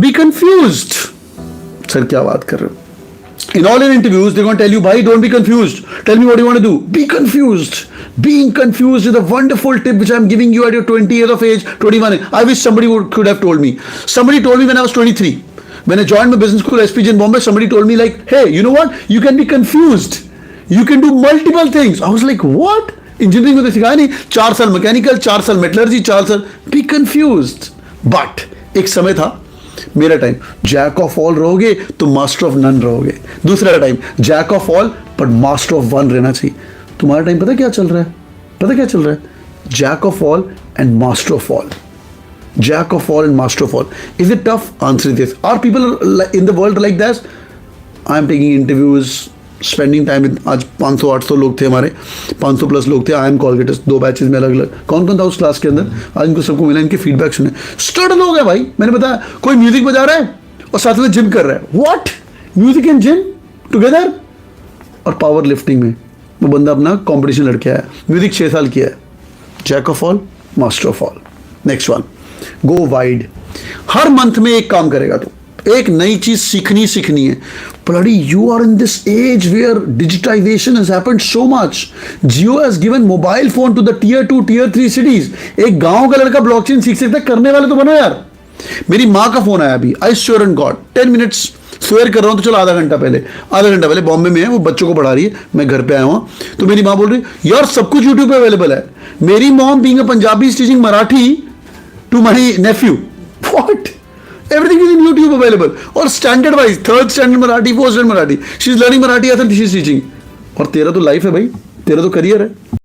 Be confused. Sir क्या बात कर रहे हो? In all your interviews, they're going to tell you, bhai, don't be confused. Tell me what you want to do. Be confused. Being confused is a wonderful tip which I'm giving you at your 20 years of age, 21. I wish somebody could have told me. Somebody told me when I was 23. When I joined my business school, SPG in Bombay, somebody told me like, hey, you know what? You can be confused. You can do multiple things. I was like, what? Engineering में तो सिखाया नहीं. 4 साल mechanical, 4 साल metallurgy, 4 साल. Be confused. But एक समय था, मेरा टाइम, जैक ऑफ ऑल रहोगे तो मास्टर ऑफ नन रहोगे. दूसरा time, jack of all but master of one रहना चाहिए. तुम्हारा टाइम पता क्या चल रहा है? पता क्या चल रहा है? Jack of all and master of all. Jack of all and master of all. Is it tough? Answer is yes. Are people in the world like this? I am taking interviews, spending time with, आज 500-800 लोग थे हमारे, 500 plus लोग थे. I am कॉलगेटर्स 2 batches में अलग अलग. कौन कौन था उस क्लास के अंदर? आज इनको सबको मिला, इनके फीडबैक सुने. स्टड लोग है भाई. मैंने बताया कोई म्यूजिक बजा रहा है और साथ में जिम कर रहा है. What? Music and gym together. और पावर लिफ्टिंग में वो बंदा अपना कॉम्पिटिशन लड़के आया. म्यूजिक 6 साल किया है. Jack of all, master of all. Next one, go wide. हर मंथ में एक काम करेगा तू, एक नई चीज सीखनी है. Bloody, you are in this age where digitization has happened so much. Jio has given mobile phone to the tier 2, tier 3 cities. एक गांव का लड़का ब्लॉकचेन सीख सकता है. करने वाले तो बनो यार. मेरी माँ का फोन आया अभी, I swear on God, 10 minutes swear कर रहा हूँ तो चलो आधा घंटा पहले बॉम्बे में है, वो बच्चों को पढ़ा रही है, मैं घर पे आया हूँ. तो मेरी माँ बोल रही यार सब कुछ यूट्यूब पे अवेलेबल है. मेरी mom being a Punjabi teaching Marathi to my nephew. What? Everything is in YouTube available. और standard wise, 3rd standard Marathi, 4th standard Marathi. She's learning Marathi as she's teaching. और तेरा तो लाइफ है भाई, तेरा तो करियर है.